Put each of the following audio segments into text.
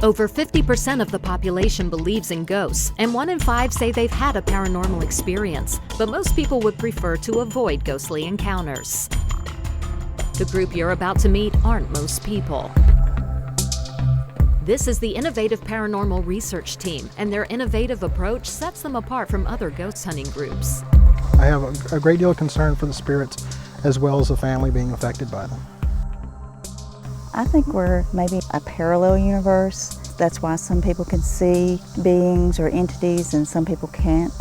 Over 50% of the population believes in ghosts, and 1 in 5 say they've had a paranormal experience, but most people would prefer to avoid ghostly encounters. The group you're about to meet aren't most people. This is the Innovative Paranormal Research Team, and their innovative approach sets them apart from other ghost hunting groups. I have a great deal of concern for the spirits as well as the family being affected by them. I think we're maybe a parallel universe. That's why some people can see beings or entities and some people can't.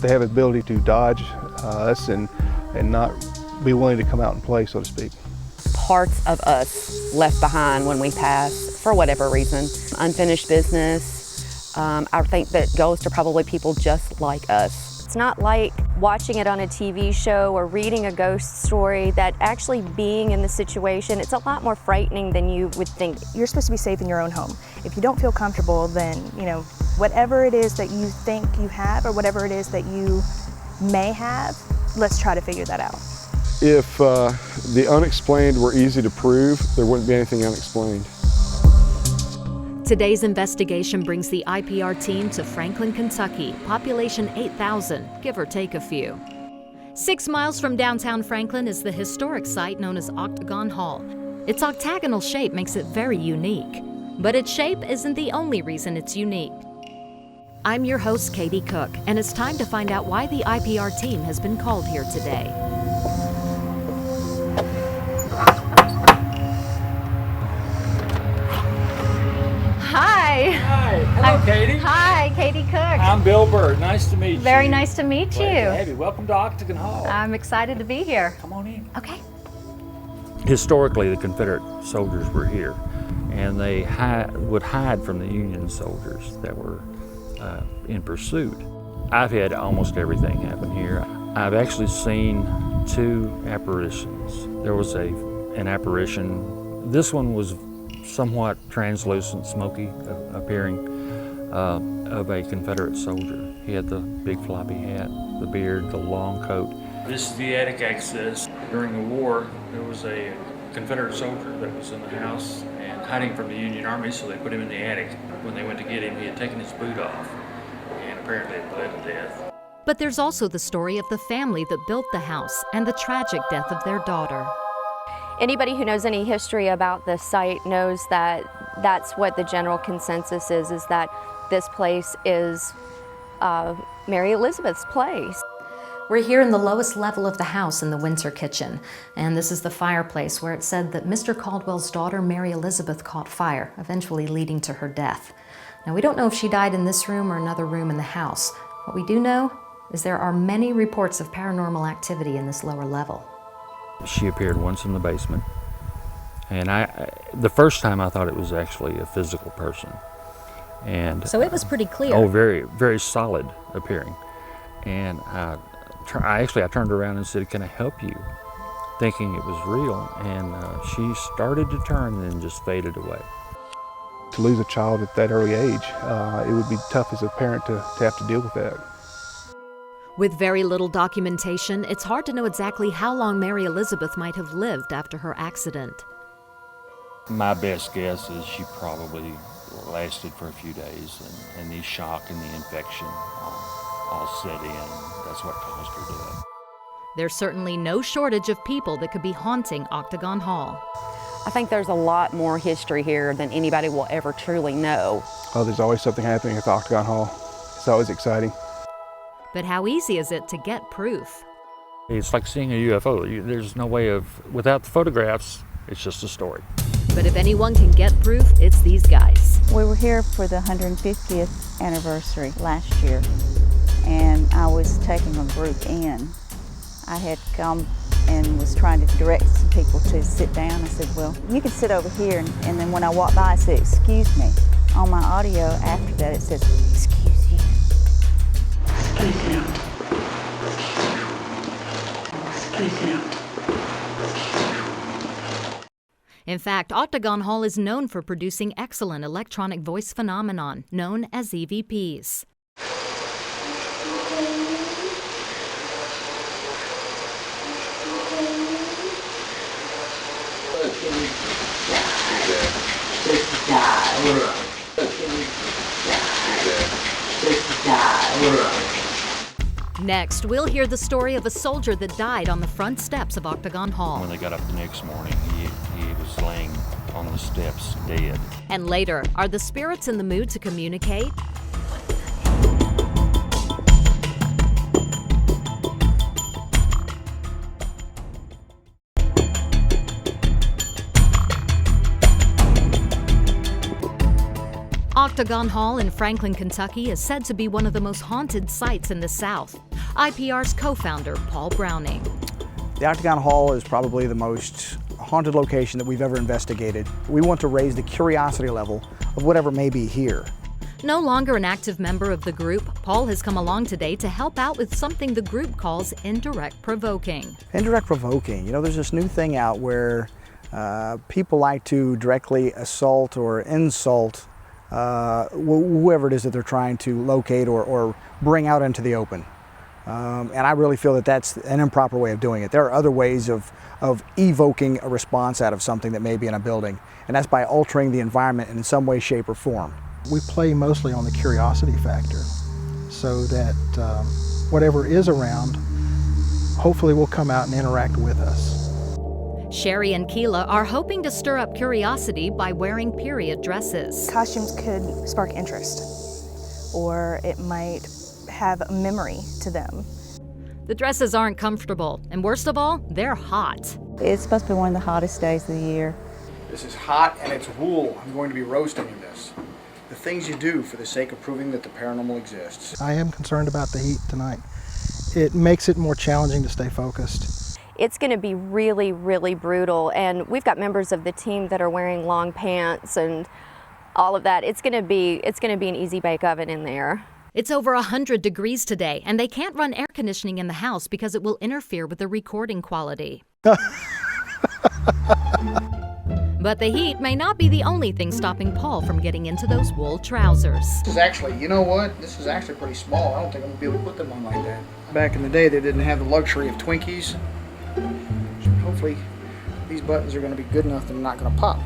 They have the ability to dodge us and not be willing to come out and play, so to speak. Parts of us left behind when we pass, for whatever reason. Unfinished business. I think that ghosts are probably people just like us. It's not like watching it on a TV show or reading a ghost story, that actually being in the situation, it's a lot more frightening than you would think. You're supposed to be safe in your own home. If you don't feel comfortable, then, whatever it is that you think you have or whatever it is that you may have, let's try to figure that out. If the unexplained were easy to prove, there wouldn't be anything unexplained. Today's investigation brings the IPR team to Franklin, Kentucky, population 8,000, give or take a few. 6 miles from downtown Franklin is the historic site known as Octagon Hall. Its octagonal shape makes it very unique, but its shape isn't the only reason it's unique. I'm your host, Katie Cook, and it's time to find out why the IPR team has been called here today. Hi. Hi. Hello, Katie. Hi, Katie Cook. I'm Bill Bird. Nice to meet you. Very nice to meet you. Glad to have you. Welcome to Octagon Hall. I'm excited to be here. Come on in. Okay. Historically, the Confederate soldiers were here, and they would hide from the Union soldiers that were in pursuit. I've had almost everything happen here. I've actually seen 2 apparitions. There was an apparition. This one was somewhat translucent, smoky appearing, of a Confederate soldier. He had the big floppy hat, the beard, the long coat. This is the attic access. During the war, there was a Confederate soldier that was in the house and hiding from the Union Army, so they put him in the attic. When they went to get him, he had taken his boot off and apparently had bled to death. But there's also the story of the family that built the house and the tragic death of their daughter. Anybody who knows any history about this site knows that that's what the general consensus is that this place is Mary Elizabeth's place. We're here in the lowest level of the house in the winter kitchen, and this is the fireplace where it's said that Mr. Caldwell's daughter, Mary Elizabeth, caught fire, eventually leading to her death. Now, we don't know if she died in this room or another room in the house. What we do know is there are many reports of paranormal activity in this lower level. She appeared once in the basement, and the first time I thought it was actually a physical person. And so it was pretty clear. Oh, very, very solid appearing. And I turned around and said, "Can I help you?" Thinking it was real, and she started to turn and then just faded away. To lose a child at that early age, it would be tough as a parent to have to deal with that. With very little documentation, it's hard to know exactly how long Mary Elizabeth might have lived after her accident. My best guess is she probably lasted for a few days, and the shock and the infection all set in. That's what caused her death. There's certainly no shortage of people that could be haunting Octagon Hall. I think there's a lot more history here than anybody will ever truly know. Oh, there's always something happening at the Octagon Hall. It's always exciting. But how easy is it to get proof? It's like seeing a UFO. There's no way of, without the photographs, it's just a story. But if anyone can get proof, it's these guys. We were here for the 150th anniversary last year, and I was taking a group in. I had come and was trying to direct some people to sit down. I said, well, you can sit over here. And then when I walked by, I said, excuse me. On my audio after that, it says, excuse you. Speak out. Speak out. In fact, Octagon Hall is known for producing excellent electronic voice phenomenon, known as EVPs. Next, we'll hear the story of a soldier that died on the front steps of Octagon Hall. When they got up the next morning, he was laying on the steps dead. And later, are the spirits in the mood to communicate? Octagon Hall in Franklin, Kentucky is said to be one of the most haunted sites in the South. IPR's co-founder, Paul Browning. The Octagon Hall is probably the most haunted location that we've ever investigated. We want to raise the curiosity level of whatever may be here. No longer an active member of the group, Paul has come along today to help out with something the group calls indirect provoking. Indirect provoking, there's this new thing out where people like to directly assault or insult whoever it is that they're trying to locate or bring out into the open. And I really feel that that's an improper way of doing it. There are other ways of evoking a response out of something that may be in a building, and that's by altering the environment in some way, shape, or form. We play mostly on the curiosity factor, so that whatever is around hopefully will come out and interact with us. Sherry and Keela are hoping to stir up curiosity by wearing period dresses. Costumes could spark interest, or it might have a memory to them. The dresses aren't comfortable, and worst of all, they're hot. It's supposed to be one of the hottest days of the year. This is hot and it's wool. I'm going to be roasting in this. The things you do for the sake of proving that the paranormal exists. I am concerned about the heat tonight. It makes it more challenging to stay focused. It's going to be really, really brutal, and we've got members of the team that are wearing long pants and all of that. It's going to be an easy bake oven in there. It's over 100 degrees today, and they can't run air conditioning in the house because it will interfere with the recording quality. But the heat may not be the only thing stopping Paul from getting into those wool trousers. This is actually, you know what? This is actually pretty small. I don't think I'm going to be able to put them on like that. Back in the day, they didn't have the luxury of Twinkies. Hopefully, these buttons are going to be good enough that they're not going to pop.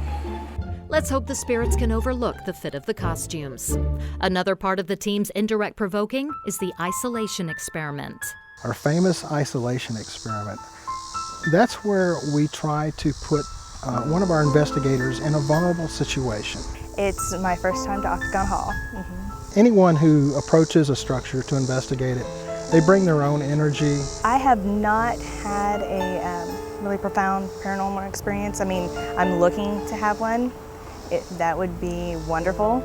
Let's hope the spirits can overlook the fit of the costumes. Another part of the team's indirect provoking is the isolation experiment. Our famous isolation experiment. That's where we try to put one of our investigators in a vulnerable situation. It's my first time to Octagon Hall. Anyone who approaches a structure to investigate it, they bring their own energy. I have not had a really profound paranormal experience. I mean, I'm looking to have one. That would be wonderful.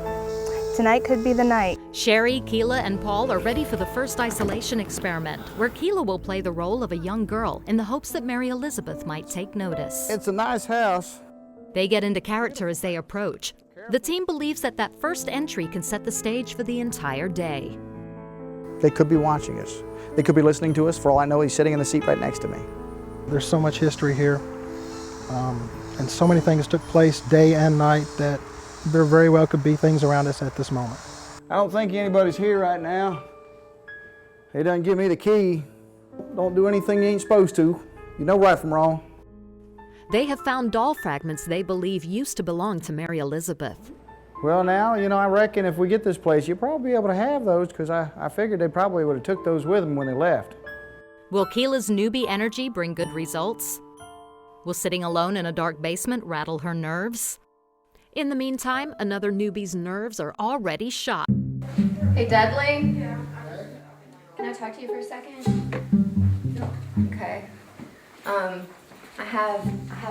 Tonight could be the night. Sherry, Keela, and Paul are ready for the first isolation experiment, where Keela will play the role of a young girl in the hopes that Mary Elizabeth might take notice. It's a nice house. They get into character as they approach. The team believes that first entry can set the stage for the entire day. They could be watching us. They could be listening to us. For all I know, he's sitting in the seat right next to me. There's so much history here, and so many things took place day and night that there very well could be things around us at this moment. I don't think anybody's here right now. He doesn't give me the key. Don't do anything you ain't supposed to. You know right from wrong. They have found doll fragments they believe used to belong to Mary Elizabeth. Well now, I reckon if we get this place, you'll probably be able to have those, because I figured they probably would have took those with them when they left. Will Keela's newbie energy bring good results? Will sitting alone in a dark basement rattle her nerves? In the meantime, another newbie's nerves are already shot. Hey, Dudley? Yeah. Can I talk to you for a second? Okay. I have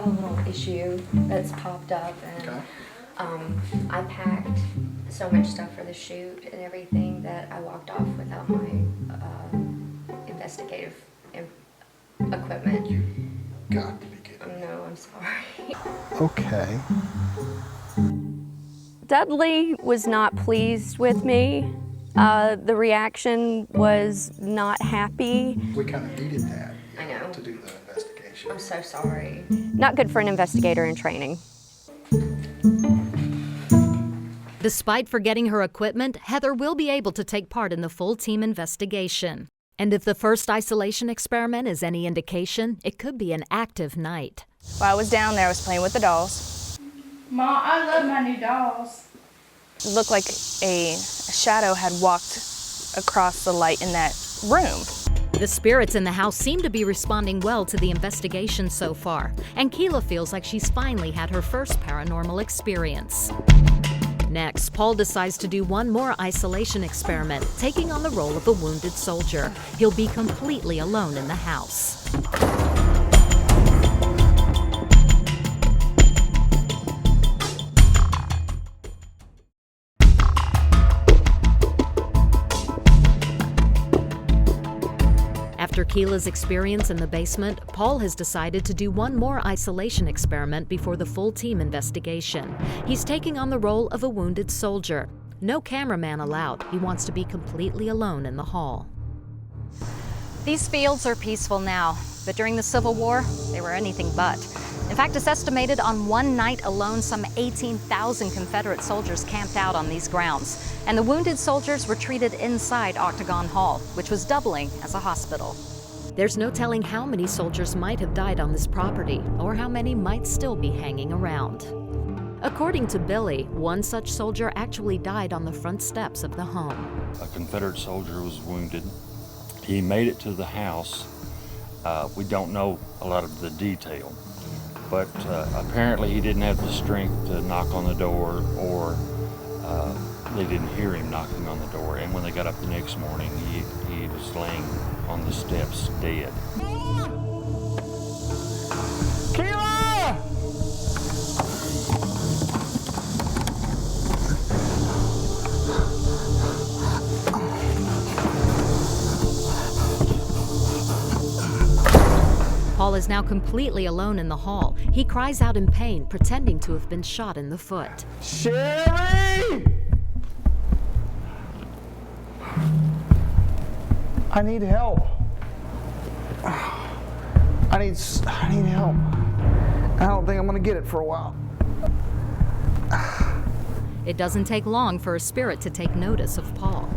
a little issue that's popped up, and I packed so much stuff for the shoot and everything that I walked off without my investigative equipment. You got to be kidding. No, I'm sorry. Okay. Dudley was not pleased with me. The reaction was not happy. We kind of needed that. I know. To do the investigation. I'm so sorry. Not good for an investigator in training. Despite forgetting her equipment, Heather will be able to take part in the full team investigation. And if the first isolation experiment is any indication, it could be an active night. While I was down there, I was playing with the dolls. Mom, I love my new dolls. It looked like a shadow had walked across the light in that room. The spirits in the house seem to be responding well to the investigation so far, and Keela feels like she's finally had her first paranormal experience. Next, Paul decides to do one more isolation experiment, taking on the role of a wounded soldier. He'll be completely alone in the house. After Keela's experience in the basement, Paul has decided to do one more isolation experiment before the full team investigation. He's taking on the role of a wounded soldier. No cameraman allowed. He wants to be completely alone in the hall. These fields are peaceful now, but during the Civil War, they were anything but. In fact, it's estimated on one night alone, some 18,000 Confederate soldiers camped out on these grounds. And the wounded soldiers were treated inside Octagon Hall, which was doubling as a hospital. There's no telling how many soldiers might have died on this property, or how many might still be hanging around. According to Billy, one such soldier actually died on the front steps of the home. A Confederate soldier was wounded. He made it to the house. We don't know a lot of the detail, but apparently he didn't have the strength to knock on the door, or they didn't hear him knocking on the door. And when they got up the next morning, he was laying on the steps dead. Keela! Paul is now completely alone in the hall. He cries out in pain, pretending to have been shot in the foot. Sherry! I need help. I need help. I don't think I'm gonna get it for a while. It doesn't take long for a spirit to take notice of Paul.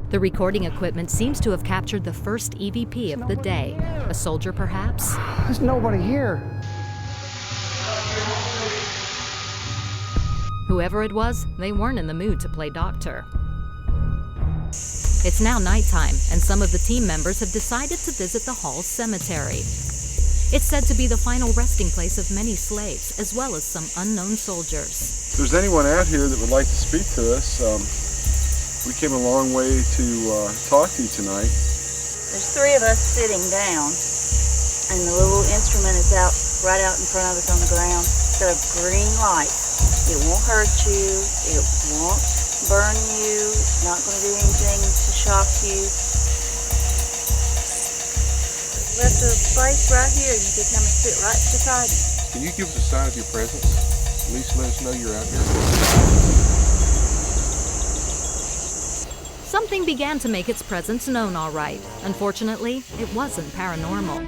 The recording equipment seems to have captured the first EVP of the day. A soldier, perhaps? There's nobody here. Whoever it was, they weren't in the mood to play doctor. It's now nighttime, and some of the team members have decided to visit the hall's cemetery. It's said to be the final resting place of many slaves, as well as some unknown soldiers. If there's anyone out here that would like to speak to us, we came a long way to talk to you tonight. There's three of us sitting down, and the little instrument is right out in front of us on the ground. It's got a green light. It won't hurt you. It won't burn you. It's not going to do anything to shock you. Left a place right here. You can come and sit right beside it. Can you give us a sign of your presence? At least let us know you're out here. Something began to make its presence known all right. Unfortunately, it wasn't paranormal.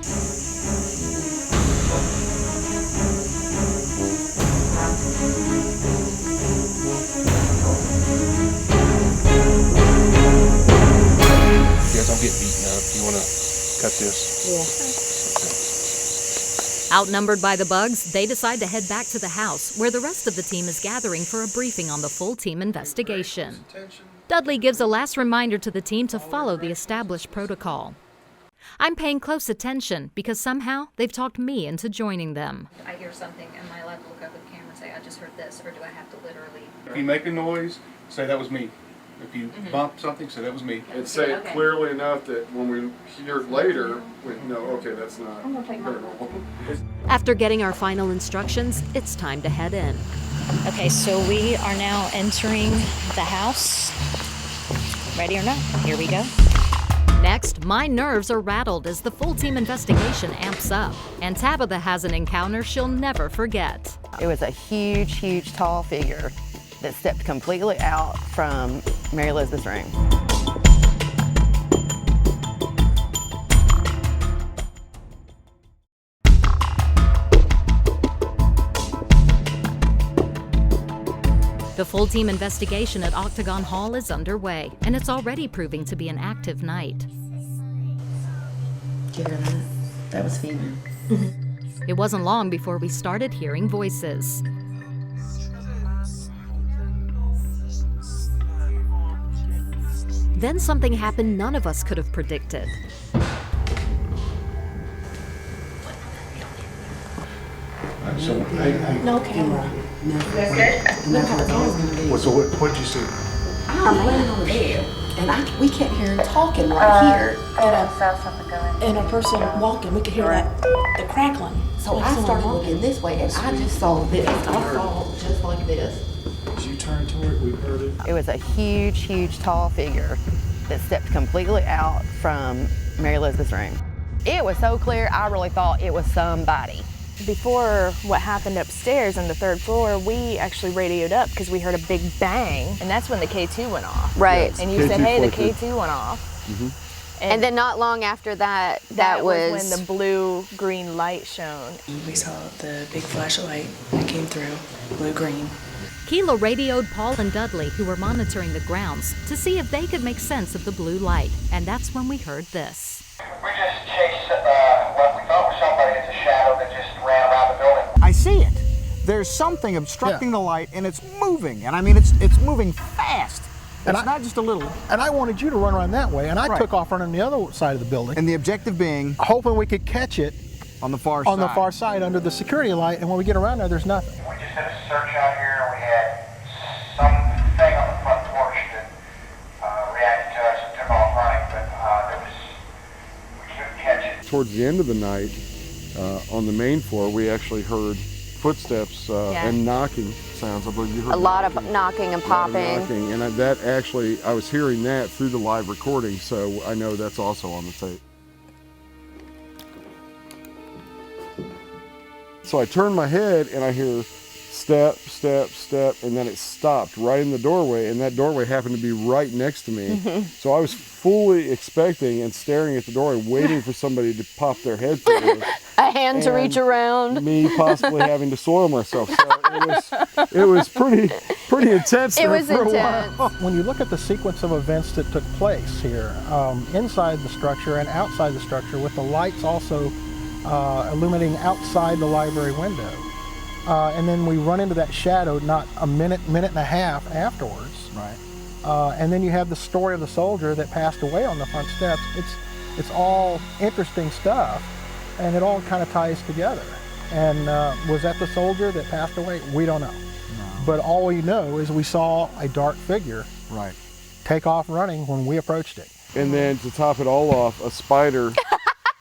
Guys, I'm getting beaten up. Do you want to cut this? Yeah. Outnumbered by the bugs, they decide to head back to the house, where the rest of the team is gathering for a briefing on the full team investigation. Dudley gives a last reminder to the team to follow the established protocol. I'm paying close attention because somehow they've talked me into joining them. I hear something, am I allowed to look up at the camera and say, I just heard this, or do I have to literally? If you make a noise, say that was me. If you bump something, say that was me. And say it clearly enough that when we hear it later, we know, okay, that's not paranormal. After getting our final instructions, it's time to head in. Okay, so we are now entering the house. Ready or not, here we go. Next, my nerves are rattled as the full team investigation amps up, and Tabitha has an encounter she'll never forget. It was a huge, huge, tall figure that stepped completely out from Mary Elizabeth's room. The full team investigation at Octagon Hall is underway, and it's already proving to be an active night. Give it a minute. That was female. It wasn't long before we started hearing voices. Then something happened none of us could have predicted. No camera. So what did you see? I'm laying on the bed, and we kept hearing talking right here, and a person walking. We could hear the crackling. So I started looking this way, and I just saw this. I saw just like this. As you turned toward it, we heard it. It was a huge, huge, tall figure that stepped completely out from Mary Elizabeth's room. It was so clear, I really thought it was somebody. Before what happened upstairs on the 3rd floor, we actually radioed up because we heard a big bang, and that's when the K2 went off. Right. And you said, hey, the K2 went off. Mm-hmm. And then not long after that, that was when the blue-green light shone. We saw the big flashlight that came through, blue-green. Keela radioed Paul and Dudley, who were monitoring the grounds, to see if they could make sense of the blue light. And that's when we heard this. We just chased what we thought was somebody. It's a shadow that just ran around the building. I see it. There's something obstructing the light, and it's moving. And I mean, it's moving fast. It's not just a little. And I wanted you to run around that way, and I took off running the other side of the building. And the objective being? Hoping we could catch it on the far side. On the far side under the security light, and when we get around there, there's nothing. We just did a search out here, and we had something on the front porch that reacted to us and took off running, but we couldn't catch it. Towards the end of the night, on the main floor, we actually heard footsteps and knocking sounds. I believe you heard a lot of knocking and popping. And that actually, I was hearing that through the live recording, so I know that's also on the tape. So I turned my head and I hear step, step, step, and then it stopped right in the doorway, and that doorway happened to be right next to me. So I was fully expecting and staring at the doorway, waiting for somebody to pop their head through. A hand to reach around. Me possibly having to soil myself. So it was pretty intense. It was for intense. a while. When you look at the sequence of events that took place here, inside the structure and outside the structure, with the lights also illuminating outside the library window. And then we run into that shadow not a minute and a half afterwards. Right. And then you have the story of the soldier that passed away on the front steps. It's all interesting stuff, and it all kind of ties together. And was that the soldier that passed away? We don't know. No. But all we know is we saw a dark figure take off running when we approached it. And then to top it all off, a spider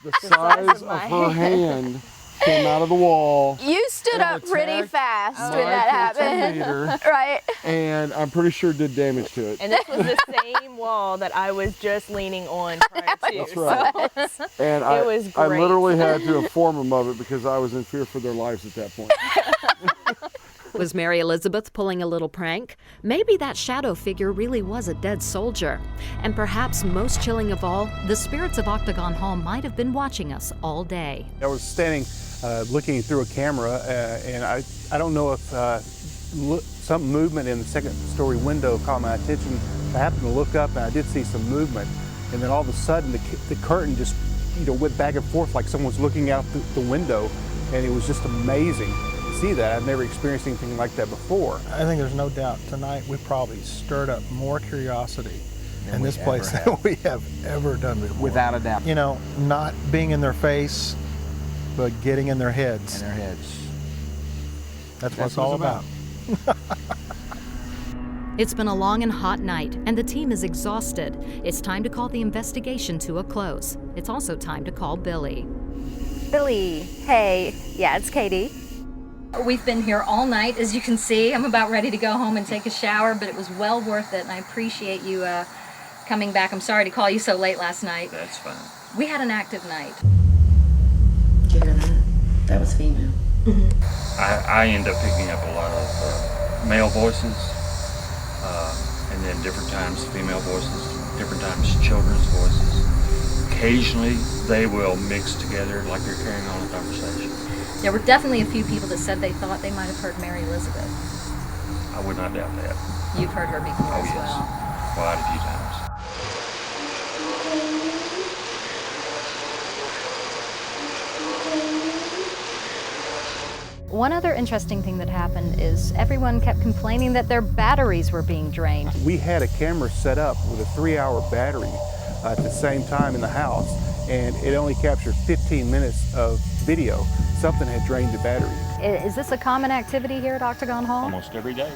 the size of her hand came out of the wall. You stood up pretty fast when that happened. Right. And I'm pretty sure did damage to it. And this was the same wall that I was just leaning on prior to. That's right. So and it was great. I literally had to inform them of it because I was in fear for their lives at that point. Was Mary Elizabeth pulling a little prank? Maybe that shadow figure really was a dead soldier. And perhaps most chilling of all, the spirits of Octagon Hall might have been watching us all day. I was standing looking through a camera, and I don't know if some movement in the 2nd story window caught my attention. I happened to look up, and I did see some movement. And then all of a sudden, the curtain just went back and forth like someone was looking out the window, and it was just amazing. See that. I've never experienced anything like that before. I think there's no doubt tonight we probably stirred up more curiosity in this place than we have ever done before. Without a doubt. You know, not being in their face, but getting in their heads. In their heads. That's what it's all about. It's been a long and hot night, and the team is exhausted. It's time to call the investigation to a close. It's also time to call Billy. Billy, hey. Yeah, it's Katie. We've been here all night, as you can see. I'm about ready to go home and take a shower, but it was well worth it, and I appreciate you coming back. I'm sorry to call you so late last night. That's fine. We had an active night. Did you hear that? That was female. I end up picking up a lot of male voices, and then different times female voices, different times children's voices. Occasionally, they will mix together like they're carrying on a conversation. There were definitely a few people that said they thought they might have heard Mary Elizabeth. I would not doubt that. You've heard her before as well. Quite a few times. One other interesting thing that happened is everyone kept complaining that their batteries were being drained. We had a camera set up with a 3-hour battery at the same time in the house, and it only captured 15 minutes of video. Something had drained the battery. Is this a common activity here at Octagon Hall? Almost every day.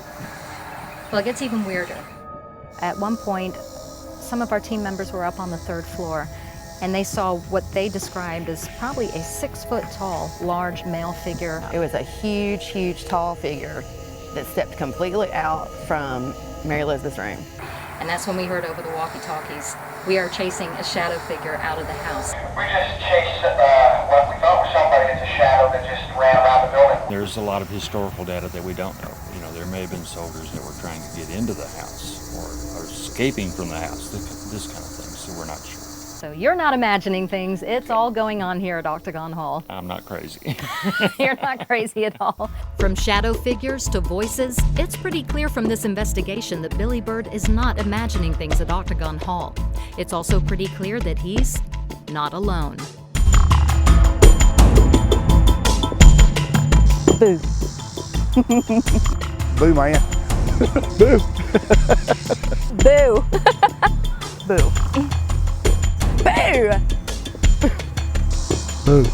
Well, it gets even weirder. At one point, some of our team members were up on the 3rd floor, and they saw what they described as probably a 6-foot-tall, large male figure. It was a huge, huge, tall figure that stepped completely out from Mary Elizabeth's room. And that's when we heard over the walkie-talkies, we are chasing a shadow figure out of the house. We just chased what we thought was somebody. It's a shadow that just ran around the building. There's a lot of historical data that we don't know. You know, there may have been soldiers that were trying to get into the house or escaping from the house, this kind of thing, so we're not sure. So you're not imagining things, it's all going on here at Octagon Hall. I'm not crazy. You're not crazy at all. From shadow figures to voices, it's pretty clear from this investigation that Billy Bird is not imagining things at Octagon Hall. It's also pretty clear that he's not alone. Boo. Boo, man. Boo. Boo! Boo. Boo! Boo.